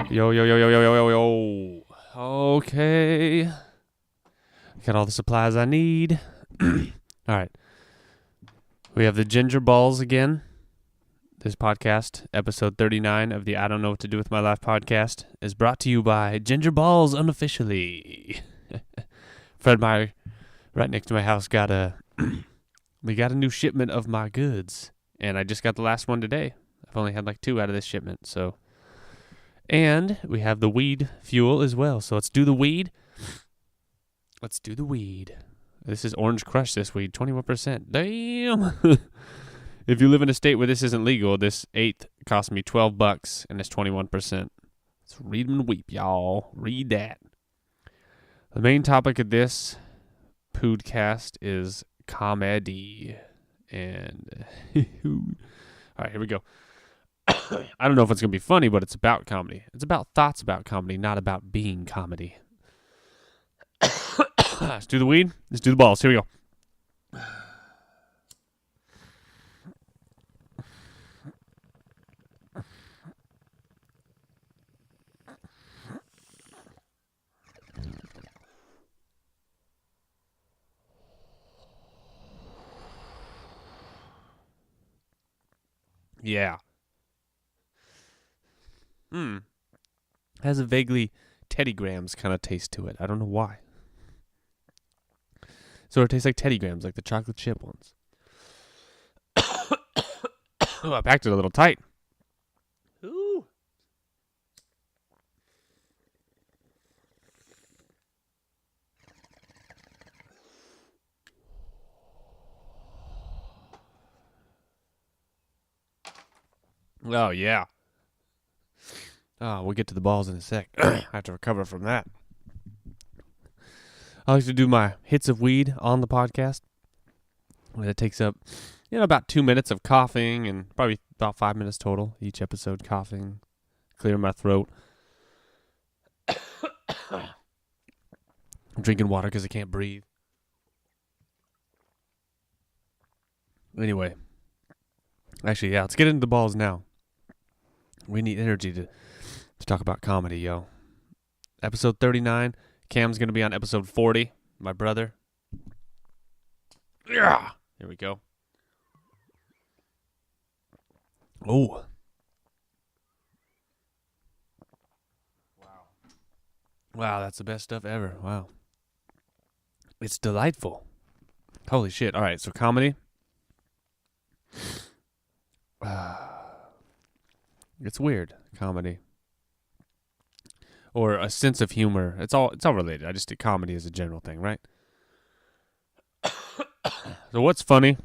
Yo, yo, yo, yo, yo, yo, yo, yo. Okay. Got all the supplies I need. All right. We have the ginger balls again. This podcast, episode 39 of the I Don't Know What to Do With My Life podcast, is brought to you by Ginger Balls unofficially. Fred Meyer, right next to my house, they got a new shipment of my goods. And I just got the last one today. I've only had like 2 out of this shipment, so... And we have the weed fuel as well. So let's do the weed. Let's do the weed. This is Orange Crush, this weed. 21%. Damn. If you live in a state where this isn't legal, this eighth cost me $12 and it's 21%. Let's read and weep, y'all. Read that. The main topic of this podcast is comedy. And all right, here we go. I don't know if it's going to be funny, but it's about comedy. It's about thoughts about comedy, not about being comedy. Let's do the weed. Let's do the balls. Here we go. Yeah. Has a vaguely Teddy Grahams kind of taste to it. I don't know why. So it tastes like Teddy Grahams, like the chocolate chip ones. Oh, I packed it a little tight. Ooh. Oh, yeah. Oh, we'll get to the balls in a sec. I have to recover from that. I like to do my hits of weed on the podcast. And it takes up, about 2 minutes of coughing and probably about 5 minutes total each episode coughing, clearing my throat. I'm drinking water because I can't breathe. Anyway. Actually, yeah, let's get into the balls now. We need energy to talk about comedy, yo. Episode 39. Cam's going to be on episode 40. My brother. Yeah. Here we go. Oh. Wow, that's the best stuff ever. Wow. It's delightful. Holy shit. All right, so comedy. It's weird, comedy. Or a sense of humor. It's all related. I just did comedy as a general thing, right? So what's funny?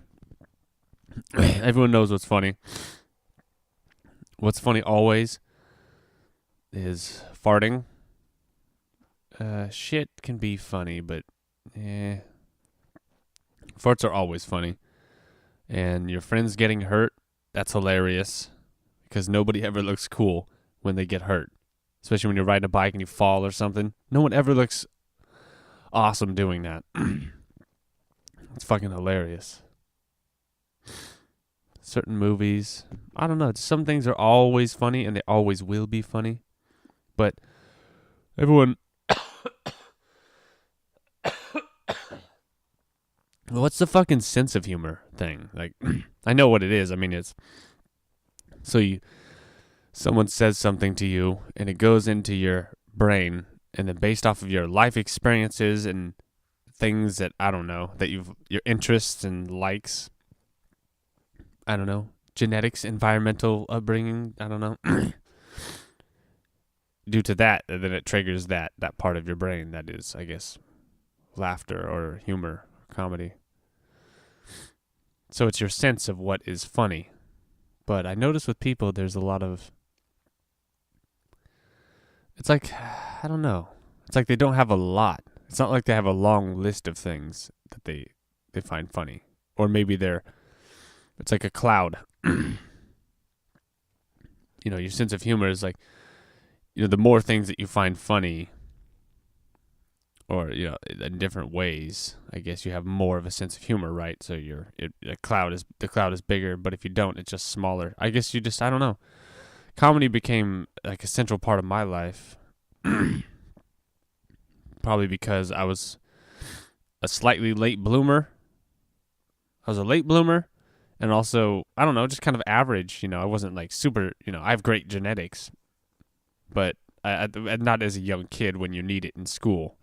Everyone knows what's funny. What's funny always is farting. Shit can be funny, but farts are always funny. And your friends getting hurt, that's hilarious. Because nobody ever looks cool when they get hurt. Especially when you're riding a bike and you fall or something. No one ever looks awesome doing that. It's fucking hilarious. Certain movies, I don't know. Some things are always funny and they always will be funny. But everyone... What's the fucking sense of humor thing? Like, I know what it is. I mean, it's... So someone says something to you and it goes into your brain and then based off of your life experiences and things that, I don't know, that your interests and likes, I don't know, genetics, environmental upbringing, I don't know. Due to that, then it triggers that part of your brain that is, I guess, laughter or humor, comedy. So it's your sense of what is funny. But I notice with people, there's a lot of... It's like, I don't know. It's like they don't have a lot. It's not like they have a long list of things that they find funny. Or maybe it's like a cloud. Your sense of humor is like, the more things that you find funny, or, in different ways, I guess you have more of a sense of humor, right? So the cloud is bigger, but if you don't, it's just smaller. I guess I don't know. comedy became like a central part of my life. Probably because I was a slightly late bloomer. I was a late bloomer, and also, I don't know, just kind of average. I wasn't like super, I have great genetics, but not as a young kid when you need it in school.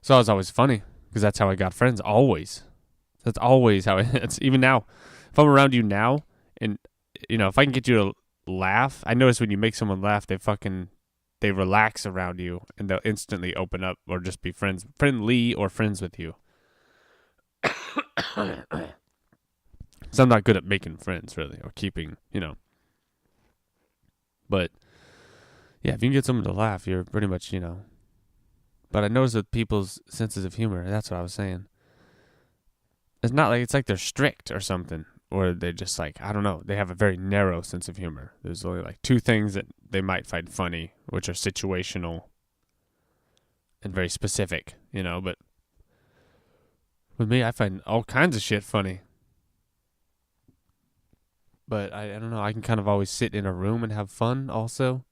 So I was always funny because that's how I got friends. Always. That's always how it's even now. If I'm around you now, and if I can get you to laugh, I notice when you make someone laugh, they relax around you and they'll instantly open up or just be friendly or friends with you. So I'm not good at making friends really or keeping. But yeah, if you can get someone to laugh, you're pretty much. But I notice with people's senses of humor, that's what I was saying. It's not like it's like they're strict or something, or they're just like, I don't know, they have a very narrow sense of humor. There's only like two things that they might find funny, which are situational and very specific, but with me, I find all kinds of shit funny. But I don't know, I can kind of always sit in a room and have fun also.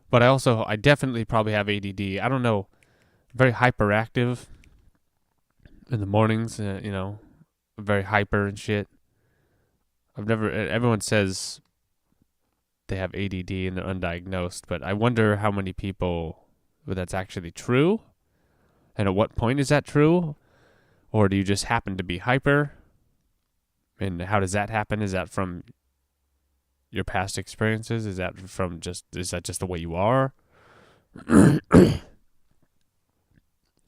But I definitely probably have ADD. I don't know, very hyperactive in the mornings, very hyper and shit. Everyone says they have ADD and they're undiagnosed, but I wonder how many people that's actually true, and at what point is that true, or do you just happen to be hyper, and how does that happen? Is that from your past experiences? Is that just the way you are? Is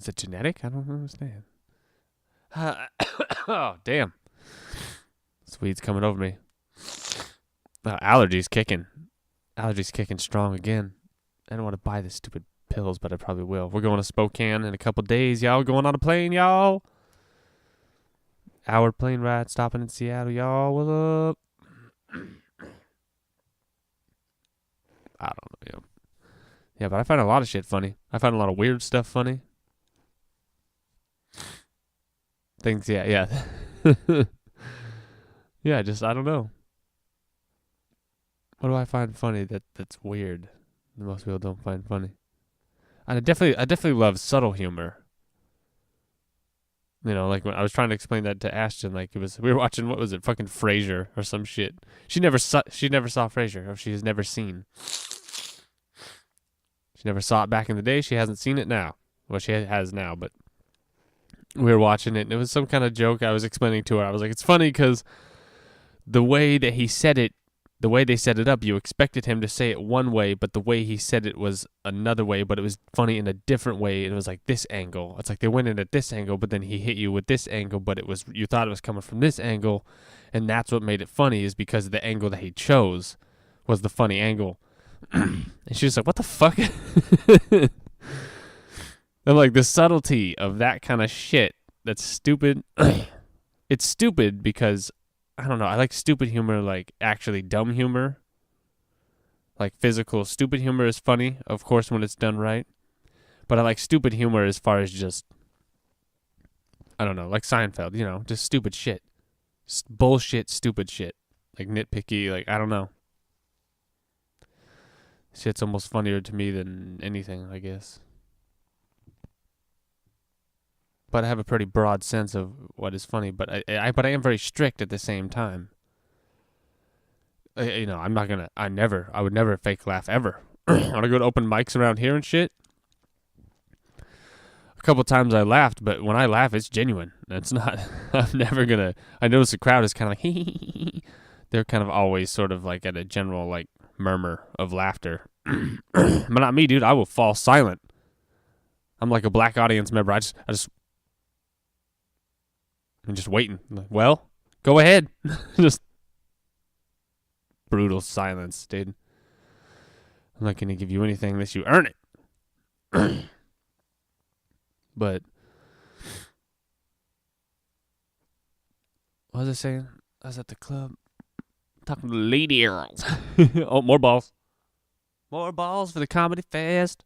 it genetic? I don't understand. Oh, damn. Sweet's coming over me. Allergies kicking. Allergies kicking strong again. I don't want to buy the stupid pills, but I probably will. We're going to Spokane in a couple days, y'all. Going on a plane, y'all. Hour plane ride, stopping in Seattle, y'all. What's up? I don't know, yeah, but I find a lot of shit funny. I find a lot of weird stuff funny. Things, yeah. Yeah, I don't know. What do I find funny that's weird that most people don't find funny? And I definitely love subtle humor. Like when I was trying to explain that to Ashton, like we were watching, what was it, fucking Frasier or some shit. She never saw Frasier, or she has never seen. She never saw it back in the day. She hasn't seen it now. Well, she has now, but we were watching it, and it was some kind of joke I was explaining to her. I was like, it's funny because the way that he said it, the way they set it up, you expected him to say it one way, but the way he said it was another way, but it was funny in a different way. It was like this angle. It's like they went in at this angle, but then he hit you with this angle, but you thought it was coming from this angle, and that's what made it funny, is because the angle that he chose was the funny angle. And she was like, what the fuck? And like the subtlety of that kind of shit, that's stupid. It's stupid because, I don't know, I like stupid humor, like actually dumb humor. Like physical stupid humor is funny, of course, when it's done right. But I like stupid humor as far as just, I don't know, like Seinfeld, just stupid shit. Bullshit, stupid shit. Like nitpicky, like, I don't know. Shit's almost funnier to me than anything, I guess. But I have a pretty broad sense of what is funny, but I am very strict at the same time. I would never fake laugh ever. When I go to open mics around here and shit, a couple times I laughed, but when I laugh, it's genuine. It's not, I notice the crowd is kind of like, they're kind of always sort of like at a general like murmur of laughter. But not me, dude. I will fall silent. I'm like a black audience member. I'm just waiting. Like, well, go ahead. Just brutal silence, dude. I'm not going to give you anything unless you earn it. But what was I saying? I was at the club talking to the lady girls. Oh, more balls. More balls for the comedy fest.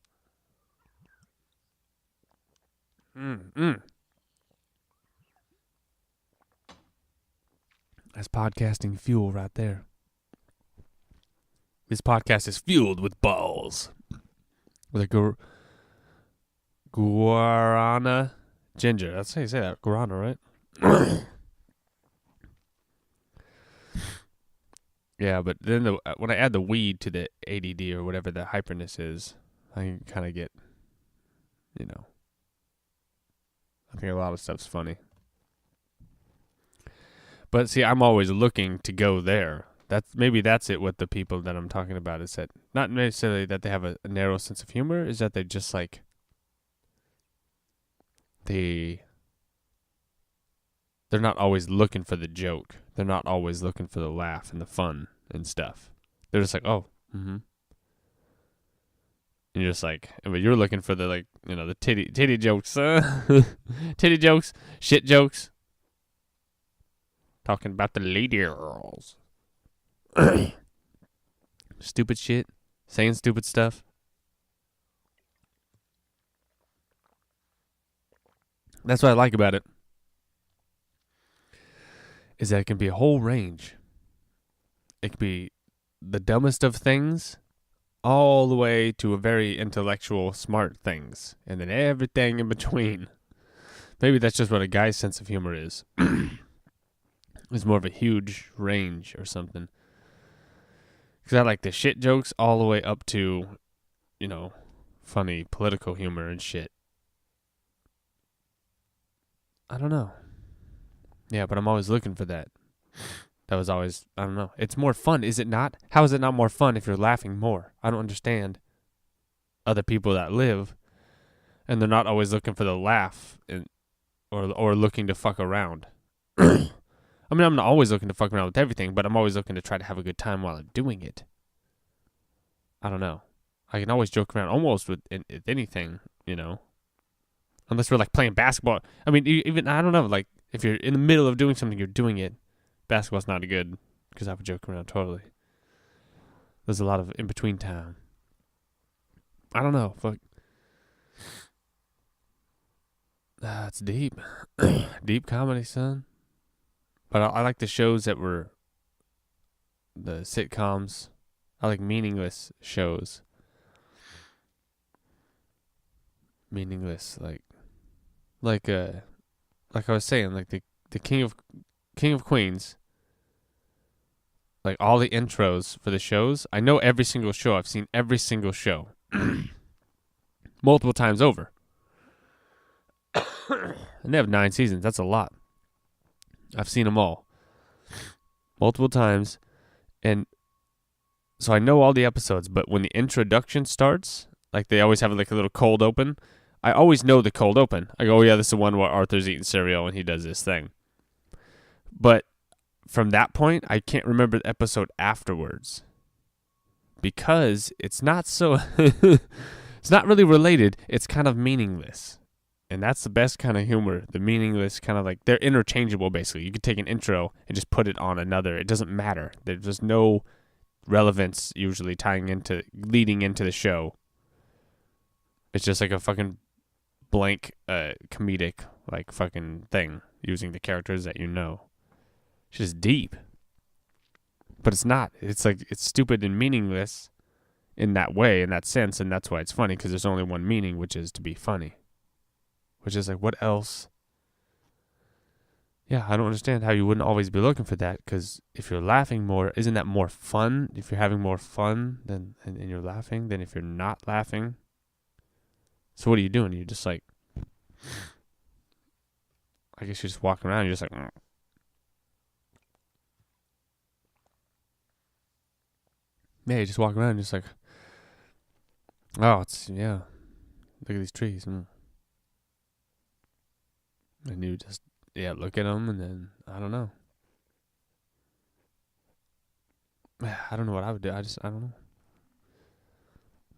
That's podcasting fuel right there. This podcast is fueled with balls. With a guarana ginger. That's how you say that. Guarana, right? Yeah, but then when I add the weed to the ADD or whatever the hyperness is, I kind of get, I think a lot of stuff's funny. But see, I'm always looking to go there. Maybe that's it with the people that I'm talking about, is that not necessarily that they have a narrow sense of humor, is that they just like they're not always looking for the joke. They're not always looking for the laugh and the fun and stuff. They're just like, oh, mm-hmm. And you're just like, but you're looking for the like, the titty jokes, titty jokes, shit jokes. Talking about the lady girls. Stupid shit. Saying stupid stuff. That's what I like about it. Is that it can be a whole range. It can be the dumbest of things all the way to a very intellectual, smart things. And then everything in between. Maybe that's just what a guy's sense of humor is. It's more of a huge range or something. Because I like the shit jokes all the way up to, funny political humor and shit. I don't know. Yeah, but I'm always looking for that. That was always, I don't know. It's more fun, is it not? How is it not more fun if you're laughing more? I don't understand other people that live, and they're not always looking for the laugh or looking to fuck around. I mean, I'm not always looking to fuck around with everything, but I'm always looking to try to have a good time while I'm doing it. I don't know. I can always joke around almost with anything, Unless we're like playing basketball. I mean, even, I don't know, like if you're in the middle of doing something, you're doing it. Basketball's not good because I would joke around totally. There's a lot of in-between time. I don't know. Fuck. It's deep. Deep comedy, son. But I like the shows that were the sitcoms. I like meaningless shows. Meaningless, like I was saying, like the King of Queens. Like all the intros for the shows. I know every single show. I've seen every single show. Multiple times over. And they have 9 seasons. That's a lot. I've seen them all. Multiple times. And so I know all the episodes, but when the introduction starts, like they always have like a little cold open. I always know the cold open. I go, oh yeah, this is the one where Arthur's eating cereal and he does this thing. But from that point, I can't remember the episode afterwards. Because it's not so... it's not really related. It's kind of meaningless. And that's the best kind of humor. The meaningless kind of like... They're interchangeable, basically. You could take an intro and just put it on another. It doesn't matter. There's just no relevance usually leading into the show. It's just like a fucking blank comedic like fucking thing using the characters that you know. It's just deep. But it's not. It's like it's stupid and meaningless in that way, in that sense, and that's why it's funny, because there's only one meaning, which is to be funny. Which is like, what else? Yeah, I don't understand how you wouldn't always be looking for that, because if you're laughing more, isn't that more fun? If you're having more fun and you're laughing than if you're not laughing. So what are you doing? You're just like, I guess you're just walking around, you're just like, yeah, you just walk around and just like, oh, yeah, look at these trees. And you just, look at them, and then, I don't know. I don't know what I would do. I don't know.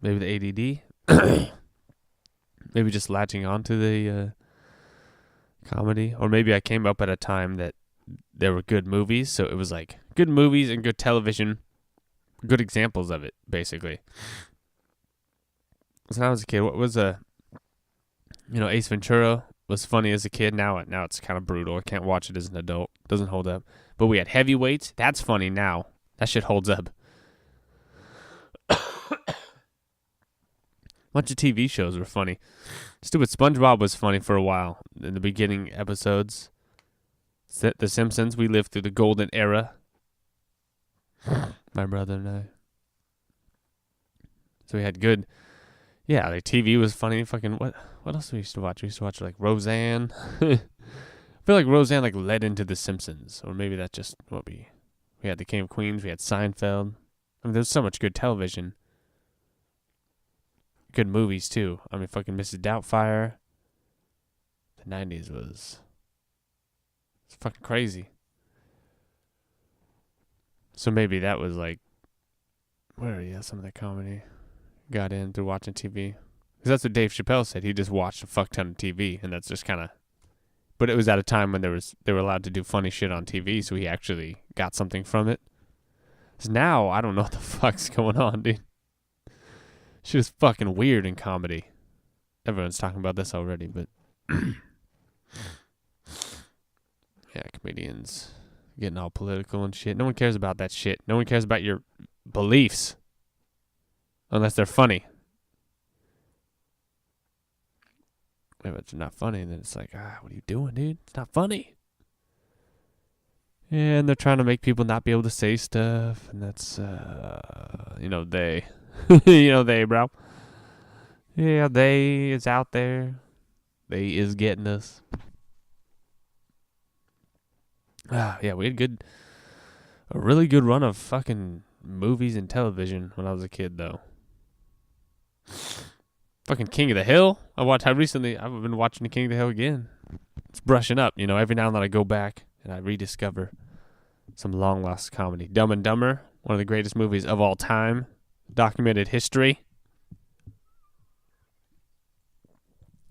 Maybe the ADD. Maybe just latching onto the comedy. Or maybe I came up at a time that there were good movies, so it was like good movies and good television. Good examples of it, basically. So when I was a kid, what was Ace Ventura was funny as a kid. Now it's kind of brutal. I can't watch it as an adult. Doesn't hold up. But we had Heavyweights. That's funny now. That shit holds up. bunch of TV shows were funny. Stupid SpongeBob was funny for a while in the beginning episodes. The Simpsons, we lived through the golden era. My brother and I. So we had good. Yeah, like TV was funny. Fucking what else we used to watch? We used to watch like Roseanne. I feel like Roseanne like led into The Simpsons, or maybe that's just what we had. The King of Queens. We had Seinfeld. I mean, there's so much good television. Good movies too. I mean, fucking Mrs. Doubtfire. The 90s was it's fucking crazy. So maybe that was like where some of that comedy got in through watching TV. Because that's what Dave Chappelle said. He just watched a fuck ton of TV, and that's just kind of. But it was at a time when they were allowed to do funny shit on TV, so he actually got something from it. Because now I don't know what the fuck's going on, dude. Shit is fucking weird in comedy. Everyone's talking about this already, but yeah, comedians getting all political and shit. No one cares about that shit. No one cares about your beliefs unless they're funny. If it's not funny, then it's like, what are you doing, dude? It's not funny. Yeah, and they're trying to make people not be able to say stuff, and that's, they. They, bro. Yeah, they is out there. They is getting us. Yeah, we had a really good run of fucking movies and television when I was a kid, though. Fucking King of the Hill. I've been watching the King of the Hill again. It's brushing up, every now and then I go back and I rediscover some long lost comedy. Dumb and Dumber, one of the greatest movies of all time. Documented history.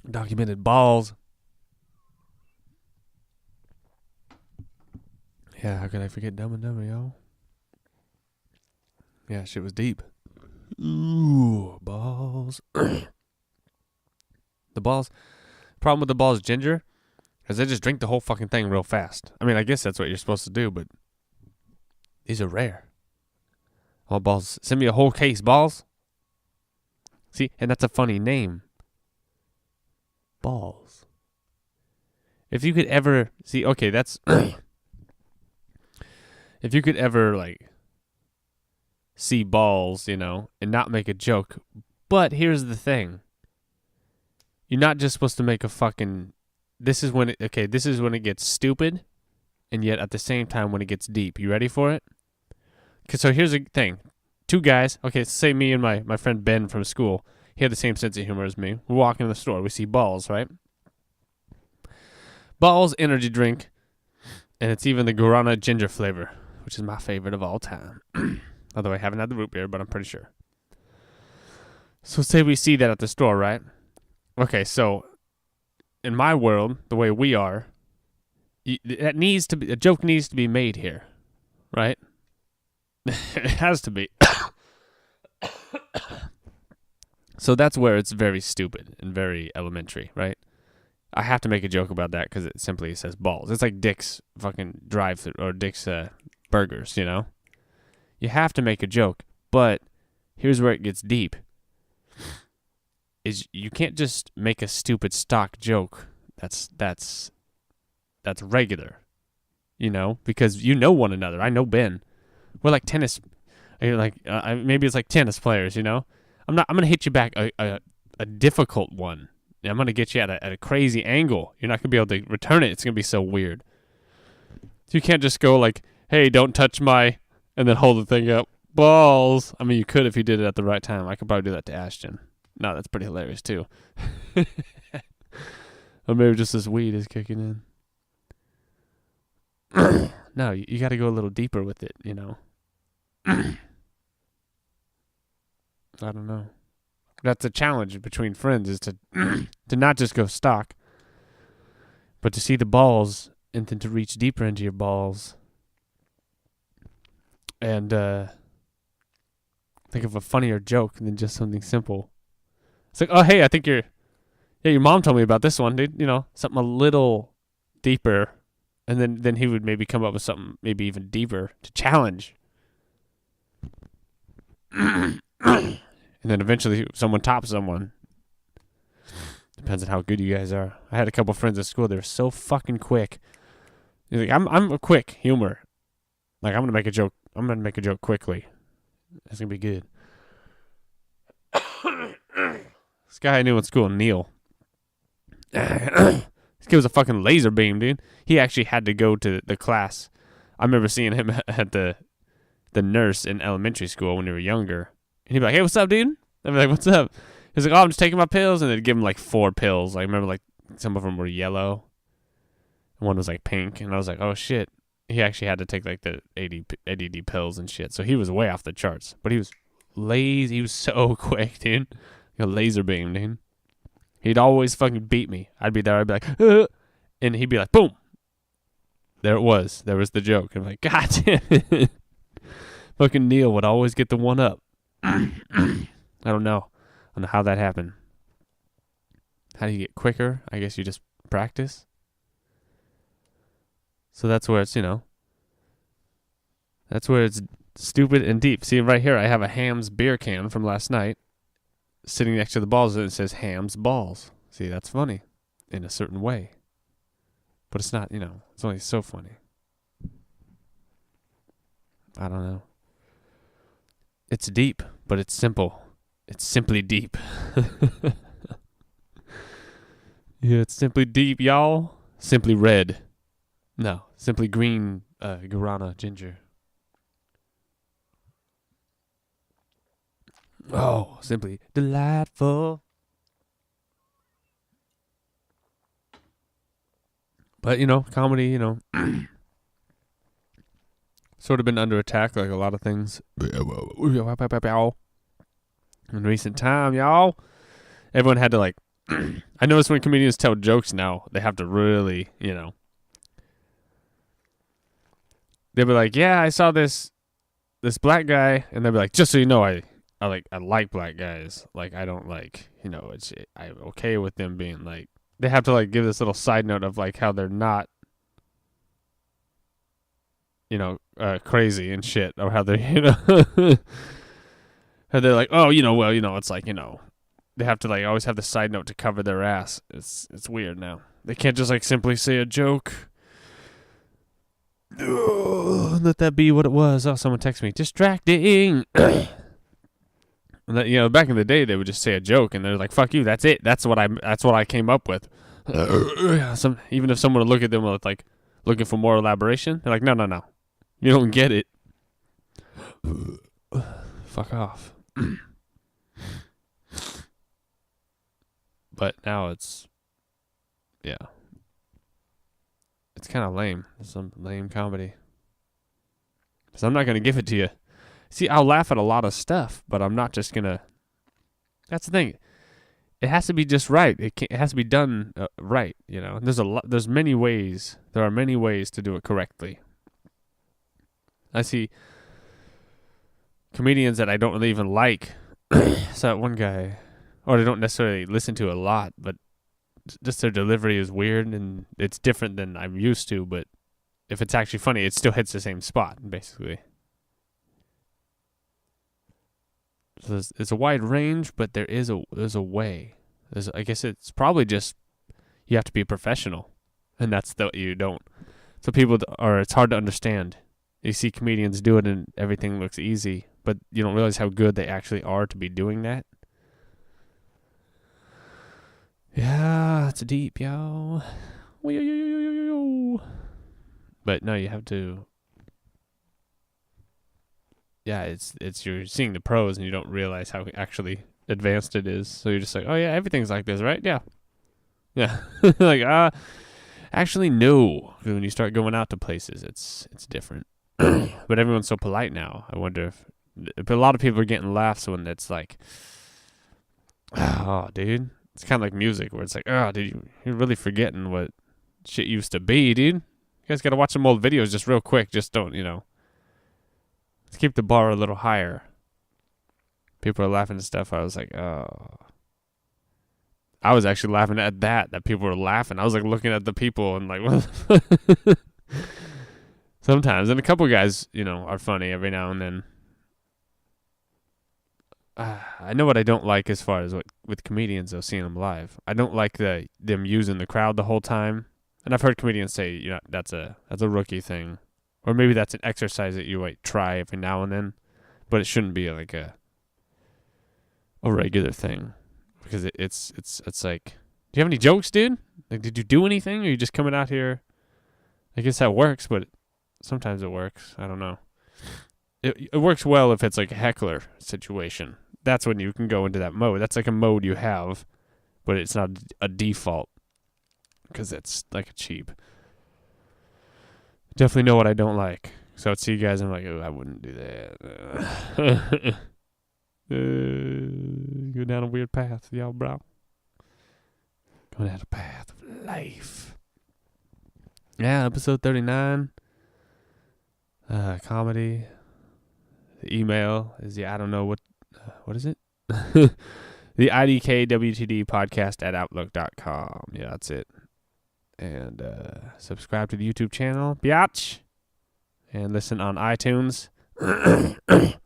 Documented balls. Yeah, how could I forget Dumb and Dumber, yo? Yeah, shit was deep. Ooh, balls. The balls. Problem with the balls, Ginger, is they just drink the whole fucking thing real fast. I mean, I guess that's what you're supposed to do, but these are rare. Oh, balls. Send me a whole case, balls. See, and that's a funny name. Balls. If you could ever see, okay, that's if you could ever like see balls, and not make a joke. But here's the thing. You're not just supposed to make a fucking this is when it gets stupid, and yet at the same time when it gets deep. You ready for it? So here's the thing. Two guys, okay, say me and my friend Ben from school. He had the same sense of humor as me. We're walking in the store. We see balls, right? Balls energy drink, and it's even the Guarana ginger flavor, which is my favorite of all time. Although I haven't had the root beer, but I'm pretty sure. So say we see that at the store, right? Okay, so in my world, the way we are, a joke needs to be made here, right? It has to be. So that's where it's very stupid and very elementary, right? I have to make a joke about that because it simply says balls. It's like Dick's fucking drive-thru or Dick's burgers, You have to make a joke, but here's where it gets deep. Is you can't just make a stupid stock joke. That's regular, because one another. I know Ben. We're like tennis. Maybe it's like tennis players, I'm gonna hit you back a difficult one. I'm gonna get you at a crazy angle. You're not gonna be able to return it. It's gonna be so weird. You can't just go like, "Hey, don't touch my," and then hold the thing up. Balls. I mean, you could if you did it at the right time. I could probably do that to Ashton. No, that's pretty hilarious too. Or maybe just this weed is kicking in. No, you got to go a little deeper with it, I don't know. That's a challenge between friends is to not just go stock, but to see the balls and then to reach deeper into your balls and think of a funnier joke than just something simple. It's like, oh, hey, I think your mom told me about this one, dude. Something a little deeper, and then he would maybe come up with something maybe even deeper to challenge. And And then eventually someone tops someone. Depends on how good you guys are. I had a couple friends at school. They were so fucking quick. He's like, I'm a quick humor. Like, I'm gonna make a joke. I'm gonna make a joke quickly. It's gonna be good. This guy I knew in school, Neil. This kid was a fucking laser beam, dude. He actually had to go to the class. I remember seeing him at the nurse in elementary school when we were younger. And he'd be like, hey, what's up, dude? I'd be like, what's up? He's like, oh, I'm just taking my pills. And they'd give him like 4 pills. I remember like some of them were yellow. And one was like pink. And I was like, oh, shit. He actually had to take like the ADD pills and shit. So he was way off the charts. But he was lazy. He was so quick, dude. A laser beam, dude. He'd always fucking beat me. I'd be there. I'd be like, and he'd be like, boom. There it was. There was the joke. I'm like, God damn it. Fucking Neil would always get the one up. I don't know. I don't know how that happened. How do you get quicker? I guess you just practice. So that's where it's, that's where it's stupid and deep. See, right here, I have a Ham's beer can from last night sitting next to the balls, and it says Ham's balls. See, that's funny in a certain way. But it's not, it's only so funny. I don't know. It's deep, but it's simple. It's simply deep. Yeah, it's simply deep, y'all. Simply red. No, simply green guarana ginger. Oh, simply delightful. But, comedy, sort of been under attack like a lot of things in recent time, y'all. Everyone had to like I notice when comedians tell jokes now, they have to really, they'll be like, yeah, I saw this black guy, and they'll be like, just so you know, I like black guys. Like, I don't like, I'm okay with them being like, they have to like give this little side note of like how they're not, crazy and shit, or how they're, how they're like, oh, it's like, they have to like always have the side note to cover their ass. It's weird now. They can't just like simply say a joke. Let that be what it was. Oh, someone texted me. Distracting. And that, back in the day, they would just say a joke, and they're like, "Fuck you, that's it. That's what I came up with." Even if someone would look at them with like looking for more elaboration, they're like, "No, you don't get it. Fuck off." But now it's kind of lame. Some lame comedy. So I'm not going to give it to you. See, I'll laugh at a lot of stuff, but I'm not just going to. That's the thing. It has to be just right. It has to be done right, There's many ways. There are many ways to do it correctly. I see comedians that I don't really even like. So that one guy, or I don't necessarily listen to a lot, but just their delivery is weird and it's different than I'm used to, but if it's actually funny, it still hits the same spot, basically. So it's a wide range, but there's a way. I guess it's probably just you have to be a professional, and that's you don't. So it's hard to understand. You see comedians do it and everything looks easy, but you don't realize how good they actually are to be doing that. Yeah, it's deep, yo. But no, you have to. Yeah, it's you're seeing the pros and you don't realize how actually advanced it is. So you're just like, oh yeah, everything's like this, right? Yeah. Like actually no. When you start going out to places, it's different. But everyone's so polite now. I wonder if a lot of people are getting laughs when it's like, oh, dude. It's kind of like music where it's like, oh, dude, you're really forgetting what shit used to be, dude. You guys got to watch some old videos just real quick. Just don't, let's keep the bar a little higher. People are laughing at stuff. I was like, oh. I was actually laughing at that people were laughing. I was like looking at the people and like, what? Sometimes. And a couple guys, are funny every now and then. I know what I don't like as far as with comedians, though, seeing them live. I don't like them using the crowd the whole time. And I've heard comedians say, that's a rookie thing. Or maybe that's an exercise that you might try every now and then. But it shouldn't be like a regular thing. Because it's like, do you have any jokes, dude? Like, did you do anything? Or are you just coming out here? I guess that works, but sometimes it works. I don't know. It works well if it's like a heckler situation. That's when you can go into that mode. That's like a mode you have, but it's not a default because it's like cheap. Definitely know what I don't like. So I'd see you guys and I'm like, oh, I wouldn't do that. Go down a weird path, y'all, bro. Going down a path of life. Yeah, episode 39. Comedy. The email is I don't know what is it? The IDK WTD podcast at outlook.com. Yeah, that's it. And subscribe to the YouTube channel, biatch. And listen on iTunes. And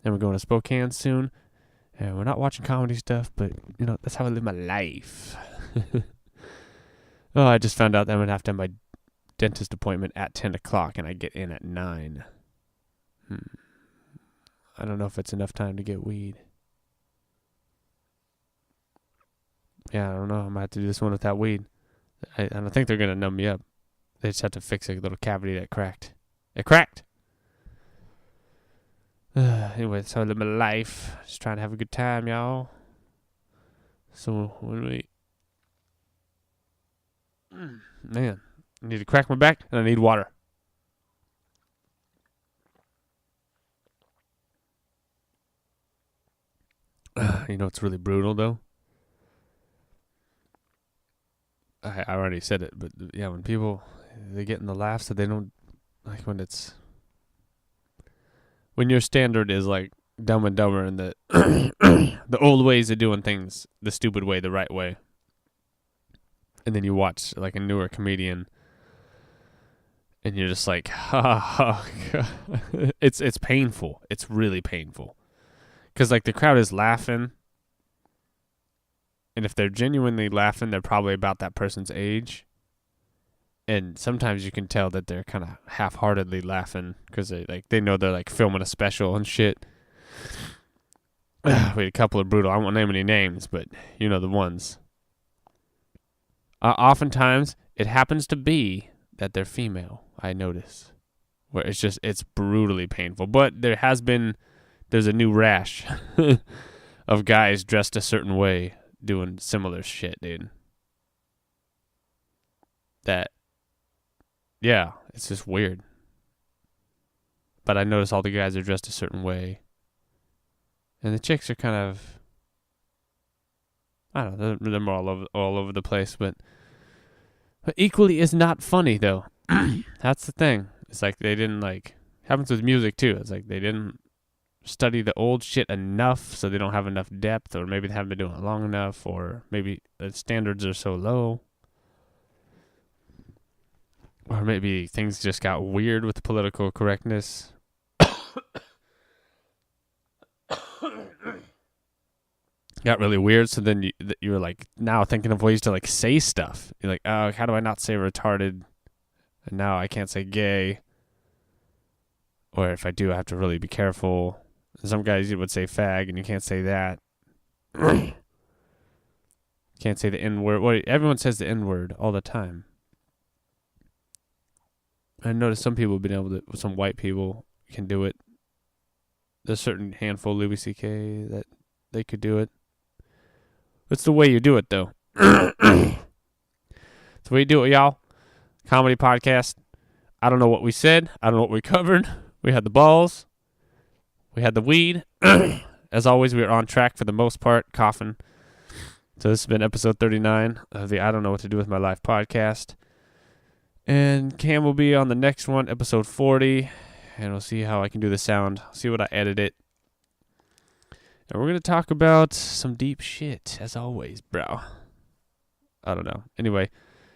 we're going to Spokane soon. And we're not watching comedy stuff, but, that's how I live my life. Oh, I just found out that I'm going to have to have my dentist appointment at 10 o'clock, and I get in at 9. I don't know if it's enough time to get weed. Yeah, I don't know. I might have to do this one without weed. I don't think they're going to numb me up. They just have to fix a little cavity that cracked. It cracked! Anyway, that's how I live my life. Just trying to have a good time, y'all. So, when we... Man, I need to crack my back, and I need water. It's really brutal, though. I already said it, but yeah, when people, they get in the laughs that they don't, like when your standard is like Dumb and Dumber and the the old ways of doing things, the stupid way, the right way. And then you watch like a newer comedian and you're just like, it's painful. It's really painful. Because like the crowd is laughing. And if they're genuinely laughing, they're probably about that person's age. And sometimes you can tell that they're kind of half-heartedly laughing because they know they're like filming a special and shit. We had a couple of brutal. I won't name any names, but you know the ones. Oftentimes, it happens to be that they're female. I notice where it's brutally painful. But there's a new rash of guys dressed a certain way doing similar shit, dude. Yeah, it's just weird. But I notice all the guys are dressed a certain way. And the chicks are kind of, I don't know, they're more all over the place, but equally is not funny, though. That's the thing. It's like they didn't happens with music, too. It's like they didn't study the old shit enough, so they don't have enough depth, or maybe they haven't been doing it long enough, or maybe the standards are so low. Or maybe things just got weird with the political correctness. Got really weird, so then you're like now thinking of ways to like say stuff. You're like, oh, how do I not say retarded? And now I can't say gay. Or if I do, I have to really be careful. Some guys you would say fag, and you can't say that. Can't say the N-word. Well, everyone says the N-word all the time. I noticed some people have been able to, some white people can do it. There's a certain handful, Louis C.K., that they could do it. It's the way you do it, though. It's the way you do it, y'all. Comedy podcast. I don't know what we said. I don't know what we covered. We had the balls. We had the weed. As always, we are on track for the most part. Coughing. So this has been episode 39 of the I Don't Know What to Do With My Life podcast. And Cam will be on the next one, episode 40. And we'll see how I can do the sound. See what I edit it. And we're going to talk about some deep shit, as always, bro. I don't know. Anyway,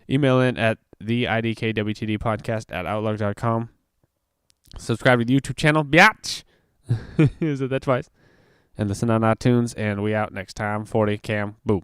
email in at the IDKWTD podcast at outlook.com. Subscribe to the YouTube channel, biatch. I said that twice. and listen on iTunes. And we out next time. 40 Cam. Boom.